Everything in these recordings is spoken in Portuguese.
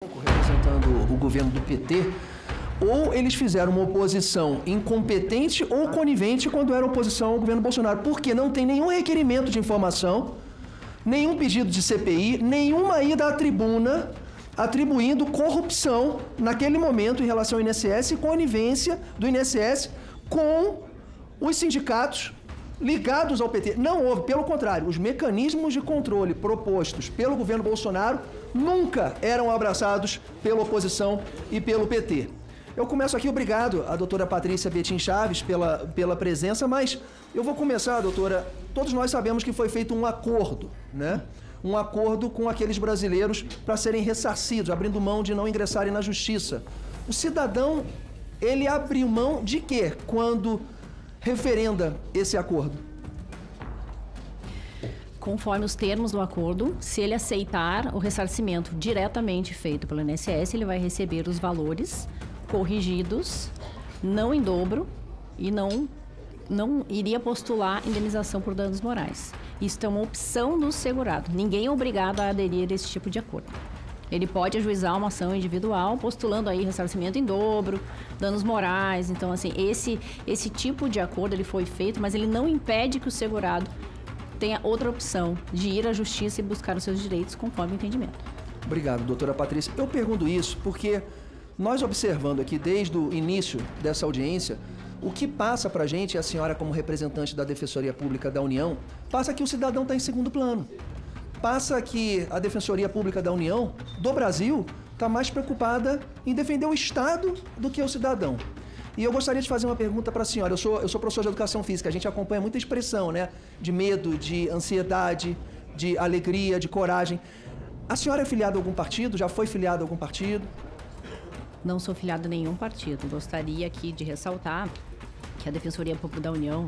representando o governo do PT, ou eles fizeram uma oposição incompetente ou conivente quando era oposição ao governo Bolsonaro, porque não tem nenhum requerimento de informação, nenhum pedido de CPI, nenhuma ida à tribuna atribuindo corrupção naquele momento em relação ao INSS e conivência do INSS com os sindicatos ligados ao PT. Não houve, pelo contrário, os mecanismos de controle propostos pelo governo Bolsonaro nunca eram abraçados pela oposição e pelo PT. Eu começo aqui, obrigado à doutora Patrícia Betim Chaves pela presença, mas eu vou começar, doutora, todos nós sabemos que foi feito um acordo, né? Um acordo com aqueles brasileiros para serem ressarcidos, abrindo mão de não ingressarem na justiça. O cidadão, ele abriu mão de quê quando referenda esse acordo? Conforme os termos do acordo, se ele aceitar o ressarcimento diretamente feito pelo INSS, ele vai receber os valores corrigidos, não em dobro, e não iria postular indenização por danos morais. Isso é uma opção do segurado. Ninguém é obrigado a aderir a esse tipo de acordo. Ele pode ajuizar uma ação individual, postulando aí ressarcimento em dobro, danos morais. Então, assim, esse tipo de acordo ele foi feito, mas ele não impede que o segurado tenha outra opção de ir à justiça e buscar os seus direitos conforme o entendimento. Obrigado, doutora Patrícia. Eu pergunto isso porque nós observando aqui desde o início dessa audiência, o que passa para a gente, a senhora como representante da Defensoria Pública da União, passa que o cidadão está em segundo plano. Passa que a Defensoria Pública da União, do Brasil, está mais preocupada em defender o Estado do que o cidadão. E eu gostaria de fazer uma pergunta para a senhora. Eu sou professor de Educação Física, a gente acompanha muita expressão, né? De medo, de ansiedade, de alegria, de coragem. A senhora é filiada a algum partido? Já foi filiada a algum partido? Não sou filiada a nenhum partido. Gostaria aqui de ressaltar que a Defensoria Pública da União,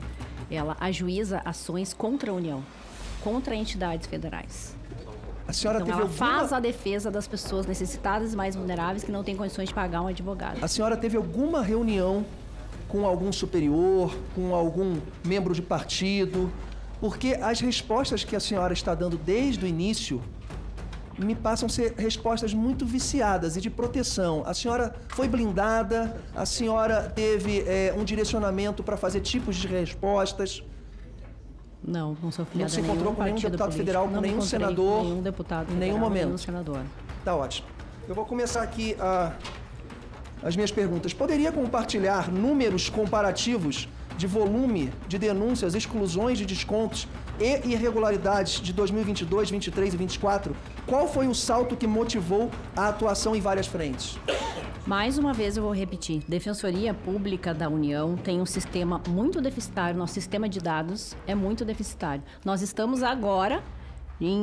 ela ajuiza ações contra a União, contra entidades federais. A senhora então, ela faz a defesa das pessoas necessitadas e mais vulneráveis que não têm condições de pagar um advogado. A senhora teve alguma reunião com algum superior, com algum membro de partido? Porque as respostas que a senhora está dando desde o início me passam a ser respostas muito viciadas e de proteção. A senhora foi blindada, a senhora teve um direcionamento para fazer tipos de respostas. Não sou filiada a nenhum partido. Não se encontrou com nenhum deputado federal, com nenhum senador? Nenhum deputado federal, em nenhum momento. Nenhum senador. Tá ótimo. Eu vou começar aqui as minhas perguntas. Poderia compartilhar números comparativos de volume de denúncias, exclusões de descontos e irregularidades de 2022, 23 e 24? Qual foi o salto que motivou a atuação em várias frentes? Mais uma vez eu vou repetir, Defensoria Pública da União tem um sistema muito deficitário, nosso sistema de dados é muito deficitário. Nós estamos agora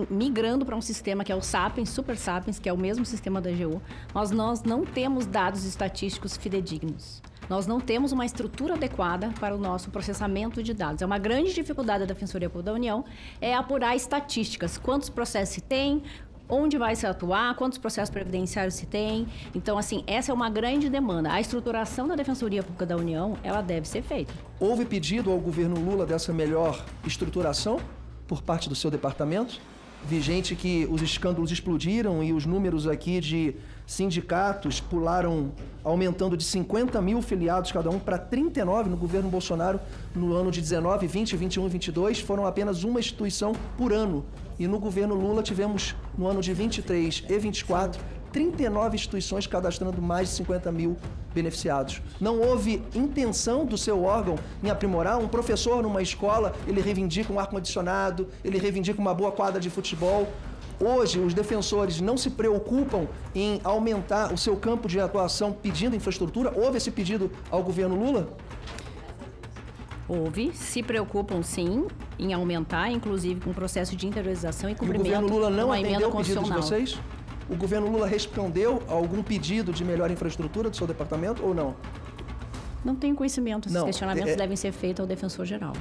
migrando para um sistema que é o Sapiens, Super Sapiens, que é o mesmo sistema da AGU. Nós não temos dados estatísticos fidedignos. Nós não temos uma estrutura adequada para o nosso processamento de dados. É uma grande dificuldade da Defensoria Pública da União, é apurar estatísticas, quantos processos se tem, onde vai se atuar, quantos processos previdenciários se tem. Então, assim, essa é uma grande demanda. A estruturação da Defensoria Pública da União, ela deve ser feita. Houve pedido ao governo Lula dessa melhor estruturação por parte do seu departamento? Vi gente que os escândalos explodiram e os números aqui de sindicatos pularam, aumentando de 50 mil filiados cada um para 39 no governo Bolsonaro no ano de 19, 20, 21 e 22. Foram apenas uma instituição por ano. E no governo Lula tivemos, no ano de 23 e 24, 39 instituições cadastrando mais de 50 mil beneficiados. Não houve intenção do seu órgão em aprimorar? Um professor numa escola, ele reivindica um ar-condicionado, ele reivindica uma boa quadra de futebol. Hoje, os defensores não se preocupam em aumentar o seu campo de atuação pedindo infraestrutura? Houve esse pedido ao governo Lula? Houve, se preocupam sim em aumentar, inclusive com o processo de interiorização e cumprimento. E o governo Lula não atendeu o pedido de vocês? O governo Lula respondeu a algum pedido de melhor infraestrutura do seu departamento ou não? Não tenho conhecimento. Esses questionamentos devem ser feitos ao defensor-geral.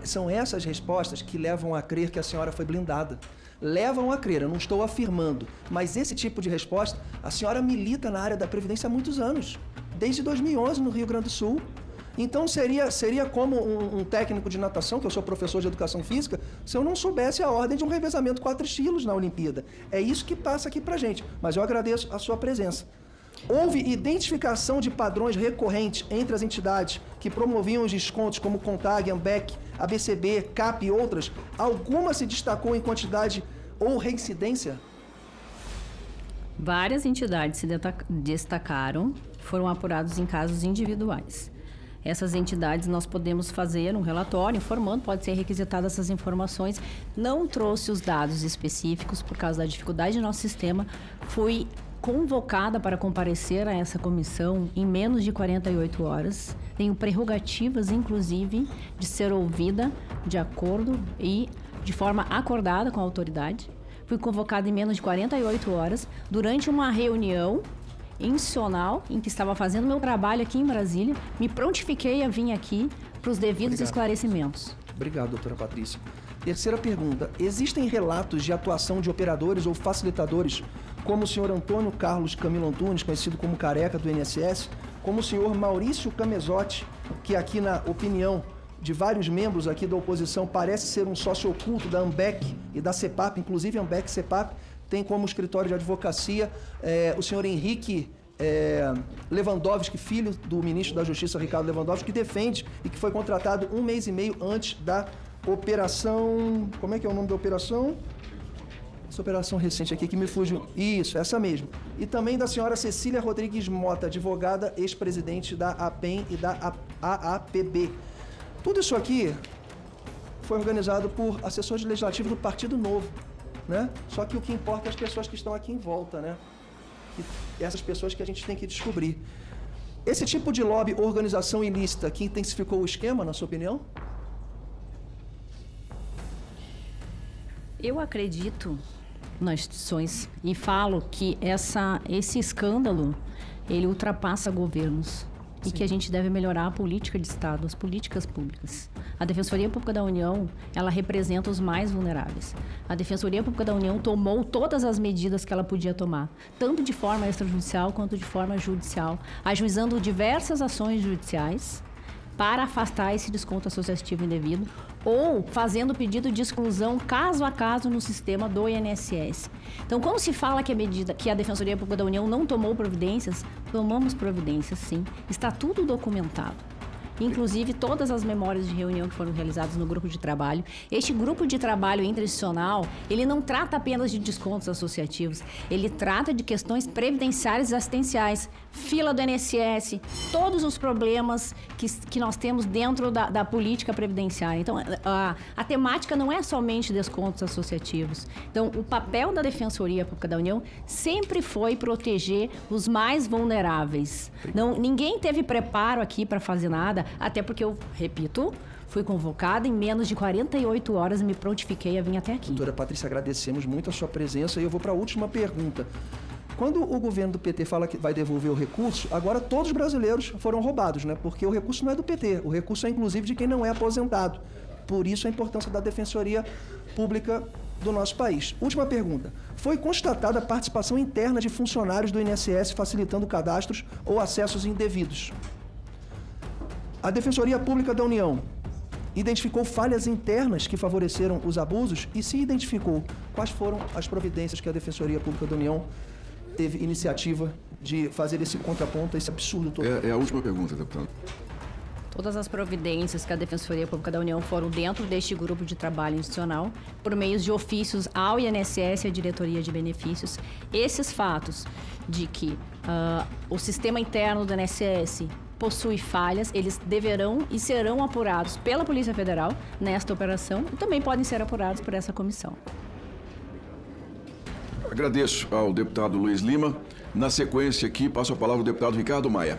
São essas respostas que levam a crer que a senhora foi blindada. Levam a crer, eu não estou afirmando. Mas esse tipo de resposta, a senhora milita na área da Previdência há muitos anos. Desde 2011, no Rio Grande do Sul. Então seria como um técnico de natação, que eu sou professor de educação física, se eu não soubesse a ordem de um revezamento 4 estilos na Olimpíada. É isso que passa aqui pra gente. Mas eu agradeço a sua presença. Houve identificação de padrões recorrentes entre as entidades que promoviam os descontos, como CONTAG, AMBEC, ABCB, CAP e outras? Alguma se destacou em quantidade ou reincidência? Várias entidades se destacaram, foram apurados em casos individuais. Essas entidades nós podemos fazer um relatório informando, pode ser requisitadas essas informações. Não trouxe os dados específicos por causa da dificuldade do nosso sistema. Fui convocada para comparecer a essa comissão em menos de 48 horas. Tenho prerrogativas, inclusive, de ser ouvida de acordo e de forma acordada com a autoridade. Fui convocada em menos de 48 horas durante uma reunião institucional em que estava fazendo meu trabalho aqui em Brasília. Me prontifiquei a vir aqui para os devidos esclarecimentos. Obrigado, doutora Patrícia. Terceira pergunta. Existem relatos de atuação de operadores ou facilitadores, como o senhor Antônio Carlos Camilo Antunes, conhecido como Careca do INSS, como o senhor Maurício Camezotti, que aqui na opinião de vários membros aqui da oposição parece ser um sócio oculto da AMBEC e da CEPAP, inclusive a AMBEC e CEPAP tem como escritório de advocacia o senhor Henrique Lewandowski, filho do ministro da Justiça, Ricardo Lewandowski, que defende e que foi contratado 1 mês e meio antes da operação... Como é que é o nome da operação? Essa operação recente aqui que me fugiu. Isso, essa mesmo. E também da senhora Cecília Rodrigues Mota, advogada, ex-presidente da APEM e da AAPB. Tudo isso aqui foi organizado por assessores legislativos do Partido Novo, né? Só que o que importa é as pessoas que estão aqui em volta, né? E essas pessoas que a gente tem que descobrir. Esse tipo de lobby, organização ilícita, que intensificou o esquema, na sua opinião? Eu acredito nas instituições e falo que esse escândalo, ele ultrapassa governos. Sim. E que a gente deve melhorar a política de Estado, as políticas públicas. A Defensoria Pública da União, ela representa os mais vulneráveis. A Defensoria Pública da União tomou todas as medidas que ela podia tomar, tanto de forma extrajudicial quanto de forma judicial, ajuizando diversas ações judiciais para afastar esse desconto associativo indevido ou fazendo pedido de exclusão caso a caso no sistema do INSS. Então, como se fala que a Defensoria Pública da União não tomou providências, tomamos providências, sim. Está tudo documentado. Inclusive, todas as memórias de reunião que foram realizadas no grupo de trabalho. Este grupo de trabalho interinstitucional, ele não trata apenas de descontos associativos, ele trata de questões previdenciárias e assistenciais, fila do INSS, todos os problemas que nós temos dentro da política previdenciária. Então, a temática não é somente descontos associativos. Então, o papel da Defensoria Pública da União sempre foi proteger os mais vulneráveis. Ninguém teve preparo aqui para fazer nada, até porque eu, repito, fui convocada em menos de 48 horas e me prontifiquei a vir até aqui. Doutora Patrícia, agradecemos muito a sua presença e eu vou para a última pergunta. Quando o governo do PT fala que vai devolver o recurso, agora todos os brasileiros foram roubados, né? Porque o recurso não é do PT, o recurso é inclusive de quem não é aposentado. Por isso a importância da Defensoria Pública do nosso país. Última pergunta. Foi constatada a participação interna de funcionários do INSS facilitando cadastros ou acessos indevidos. A Defensoria Pública da União identificou falhas internas que favoreceram os abusos e, se identificou, quais foram as providências que a Defensoria Pública da União teve iniciativa de fazer esse contraponto, esse absurdo todo? É a última pergunta, deputado. Todas as providências que a Defensoria Pública da União foram dentro deste grupo de trabalho institucional, por meio de ofícios ao INSS e à Diretoria de Benefícios. Esses fatos de que o sistema interno do INSS possui falhas, eles deverão e serão apurados pela Polícia Federal nesta operação e também podem ser apurados por essa comissão. Agradeço ao deputado Luiz Lima. Na sequência aqui, passo a palavra ao deputado Ricardo Maia.